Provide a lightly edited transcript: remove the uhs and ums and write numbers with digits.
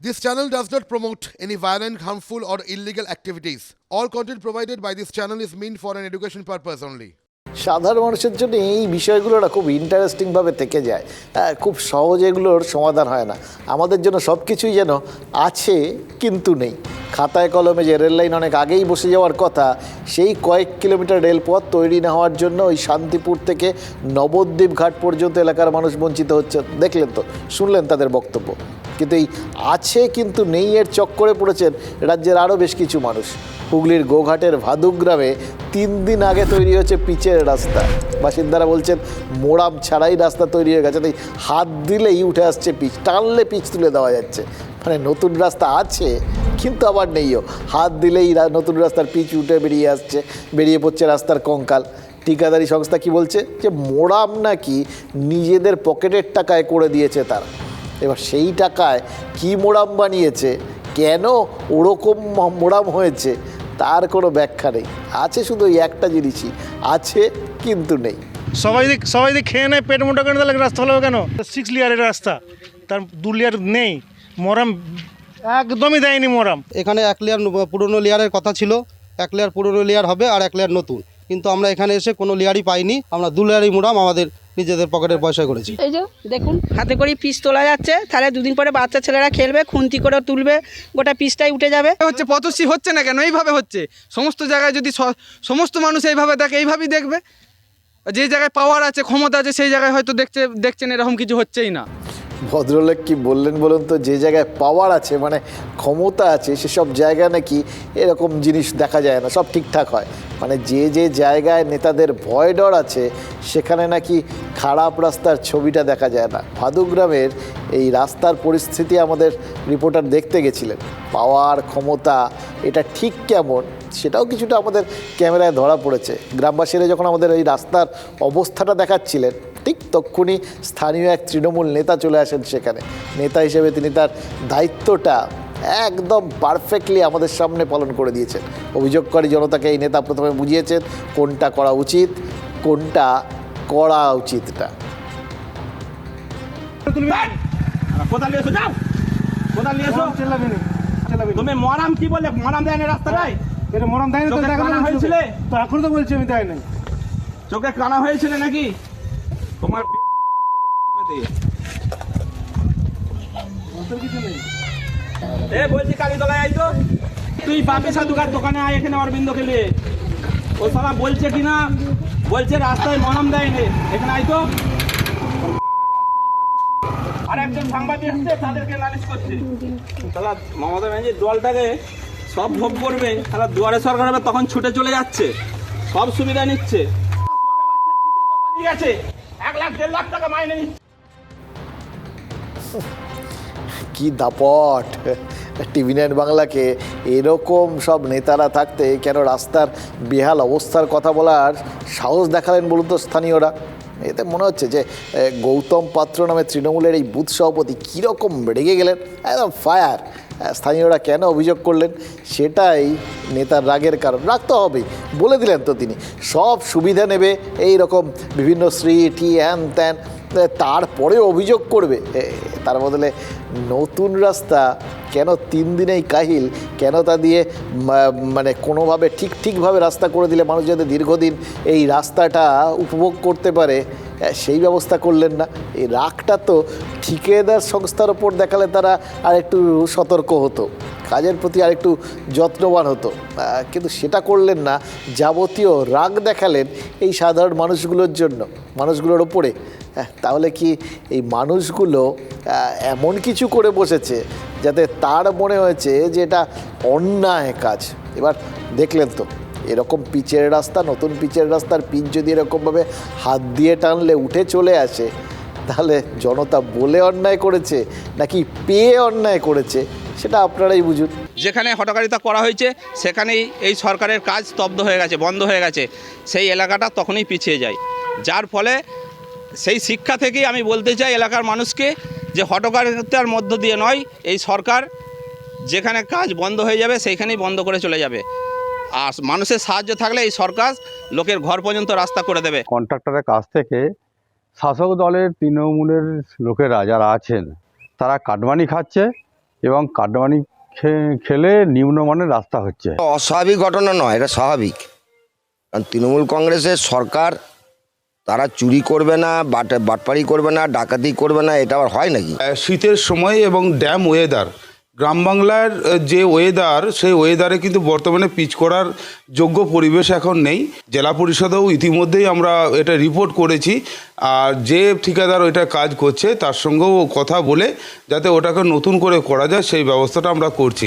This channel does not promote any violent, harmful, or illegal activities. All content provided by this channel is meant for an education purpose only. সাধারণ মানুষের জন্য এই বিষয়গুলো না খুব ইন্টারেস্টিংভাবে থেকে যায়। খুব সহজে এগুলোর সমাধান হয় না। আমাদের জন্য সব কিছুই যেন আছে কিন্তু নেই। খাতায় কলমে যে রেল লাইন অনেক আগেই বসে যাওয়ার কথা, সেই কয়েক কিলোমিটার রেলপথ তৈরি না হওয়ার জন্য ওই শান্তিপুর থেকে নবদ্বীপ ঘাট পর্যন্ত এলাকার মানুষ বঞ্চিত হচ্ছে। দেখলেন তো, শুনলেন তাদের বক্তব্য। কিন্তু এই আছে কিন্তু নেই এর চক্করে পড়েছেন রাজ্যের আরও বেশ কিছু মানুষ। হুগলির গোঘাটের ভাদুক গ্রামে 3 দিন আগে তৈরি হয়েছে পিচের রাস্তা। বাসিন্দারা বলছেন মোড়াম ছাড়াই রাস্তা তৈরি হয়ে গেছে, তাই হাত দিলেই উঠে আসছে পিচ, টানলে পিচ তুলে দেওয়া যাচ্ছে। মানে নতুন রাস্তা আছে কিন্তু আবার নেইও, হাত দিলেই নতুন রাস্তার পিচ উঠে বেরিয়ে পড়ছে রাস্তার কঙ্কাল। ঠিকাদারি সংস্থা কি বলছে যে মোড়াম নাকি নিজেদের পকেটের টাকায় করে দিয়েছে তারা। এবার সেই টাকায় কি মোড়াম বানিয়েছে, কেন ওরকম মোড়াম হয়েছে, তার কোনো ব্যাখ্যা নেই। আছে শুধু ওই একটা জিনিসই, আছে কিন্তু নেই। সবাই খেয়ে নেয়, পেট মোটা করে তাহলে রাস্তা হলো কেন? 6 লেয়ারের রাস্তা, তার 2 লেয়ার নেই, মরাম একদমই দেয়নি মরাম। এখানে 1 লেয়ার পুরনো লেয়ারের কথা ছিল, 1 লেয়ার পুরনো লেয়ার হবে আর 1 লেয়ার নতুন, কিন্তু আমরা এখানে এসে কোনো লেয়ারই পাইনি। আমরা 2 লেয়ারই মোড়াম আমাদের নিজেদের পকেটের পয়সা করেছি। এই যে দেখুন, হাতে করে পিস তোলা যাচ্ছে, তাহলে 2 দিন পরে বাচ্চা ছেলেরা খেলবে, খুন্তি করে তুলবে, গোটা পিসটাই উঠে যাবে। হচ্ছে পথশ্রী হচ্ছে না কেন? এইভাবে হচ্ছে সমস্ত জায়গায়। যদি সমস্ত মানুষ এইভাবে দেখে, এইভাবেই দেখবে। যে জায়গায় পাওয়ার আছে, ক্ষমতা আছে, সেই জায়গায় হয়তো দেখছেন এরকম কিছু হচ্ছেই না। ভদ্রলোক কি বললেন বলুন তো? যে জায়গায় পাওয়ার আছে মানে ক্ষমতা আছে, সেসব জায়গায় নাকি এরকম জিনিস দেখা যায় না, সব ঠিকঠাক হয়। মানে যে জায়গায় নেতাদের ভয় ডর আছে, সেখানে নাকি খারাপ রাস্তার ছবিটা দেখা যায় না। ভাদুক গ্রামের এই রাস্তার পরিস্থিতি আমাদের রিপোর্টার দেখতে গেছিলেন। পাওয়ার, ক্ষমতা এটা ঠিক কেমন সেটাও কিছুটা আমাদের ক্যামেরায় ধরা পড়েছে। গ্রামবাসীরা যখন আমাদের এই রাস্তার অবস্থাটা দেখাচ্ছিলেন, ঠিক তক্ষুনি স্থানীয় এক তৃণমূল নেতা চলে আসেন সেখানে। নেতা হিসেবে তিনি তার দায়িত্বটা একদম পারফেক্টলি আমাদের সামনে পালন করে দিয়েছেন। অভিযোগকারী জনতাকে এই নেতা প্রথমে বুঝিয়েছেন কোনটা করা উচিত, কোনটা করা উচিত না। তুমি মরাম কি বললে? মরাম দেয় না রাস্তাটাই? এটা মরাম দেয়নি তো, হয়েছিল তো এখন তো বলছি আমি দেয় নাই। চোখে কানা হয়েছিল নাকি তোমার? বলছি কালীতলায় আই তো, তুই বাপি সাধুকার দোকানে আয়, এখানে অরবিন্দ খেলে ও সালা বলছে কিনা, বলছে রাস্তায় মরাম দেয়নি, এখানে আই তো। আর একজন সাংবাদিক আসছে, তাদেরকে নালিশ করছে। তাহলে মমতা ব্যানার্জির দলটাকে সব ভোগ করবে, তাহলে দুয়ারে সরকার হবে, তখন ছুটে চলে যাচ্ছে, সব সুবিধা নিচ্ছে। 1 লাখ 1.5 লাখ টাকা মাইনে নিচ্ছে। কি দাপট! টিভি9 বাংলাকে এরকম সব নেতারা থাকতে কেন রাস্তার বেহাল অবস্থার কথা বলার সাহস দেখালেন বলুন তো স্থানীয়রা? এতে মনে হচ্ছে যে গৌতম পাত্র নামে তৃণমূলের এই বুথ সভাপতি কীরকম রেগে গেলেন, একদম ফায়ার। স্থানীয়রা কেন অভিযোগ করলেন সেটাই নেতার রাগের কারণ। রাগ তো হবেই, বলে দিলেন তো তিনি সব সুবিধা নেবে, এই রকম বিভিন্ন শ্রী হ্যান ত্যান, তারপরেও অভিযোগ করবে। তার বদলে নতুন রাস্তা কেন 3 দিনেই কাহিল, কেন তা দিয়ে মানে কোনোভাবে ঠিকভাবে রাস্তা করে দিলে মানুষ যাতে দীর্ঘদিন এই রাস্তাটা উপভোগ করতে পারে সেই ব্যবস্থা করলেন না। এই রাগটা তো ঠিকাদার সংস্থার ওপর দেখালে তারা আর একটু সতর্ক হতো, কাজের প্রতি আরেকটু যত্নবান হতো, কিন্তু সেটা করলেন না। যাবতীয় রাগ দেখালেন এই সাধারণ মানুষগুলোর ওপরে। তাহলে কি এই মানুষগুলো এমন কিছু করে বসেছে যাতে তার মনে হয়েছে যে এটা অন্যায় কাজ? এবার দেখলেন তো, এরকম পিচের রাস্তা, নতুন পিচের রাস্তার পিচ যদি এরকমভাবে হাত দিয়ে টানলে উঠে চলে আসে, তাহলে জনতা বলে অন্যায় করেছে নাকি পেয়ে অন্যায় করেছে সেটা আপনারাই বুঝুন। যেখানে হঠকারিতা করা হয়েছে সেখানেই এই সরকারের কাজ স্তব্ধ হয়ে গেছে, বন্ধ হয়ে গেছে, সেই এলাকাটা তখনই পিছিয়ে যায়। যার ফলে সেই শিক্ষা থেকেই আমি বলতে চাই এলাকার মানুষকে যে হঠকারিতার মধ্য দিয়ে নয়, এই সরকার যেখানে কাজ বন্ধ হয়ে যাবে সেইখানেই বন্ধ করে চলে যাবে। আর মানুষের সাহায্য থাকলে এই সরকার লোকের ঘর পর্যন্ত রাস্তা করে দেবে। কন্ট্রাক্টরের কাছ থেকে শাসক দলের তৃণমূলের লোকেরা যারা আছেন তারা কাটমানি খাচ্ছে এবং কাটমানি খেলে নিম্নমানের রাস্তা হচ্ছে। অস্বাভাবিক ঘটনা নয়, এটা স্বাভাবিক। কারণ তৃণমূল কংগ্রেসের সরকার, তারা চুরি করবে না, বাটপাড়ি করবে না, ডাকাতি করবে না, এটা আবার হয় নাকি? শীতের সময় এবং ড্যাম ওয়েদার, গ্রাম বাংলার যে ওয়েদার, সেই ওয়েদারে কিন্তু বর্তমানে পিচ করার যোগ্য পরিবেশ এখন নেই। জেলা পরিষদেও ইতিমধ্যেই আমরা এটা রিপোর্ট করেছি, আর যে ঠিকাদার ওইটা কাজ করছে তার সঙ্গেও কথা বলে যাতে ওটাকে নতুন করে করা যায় সেই ব্যবস্থাটা আমরা করছি।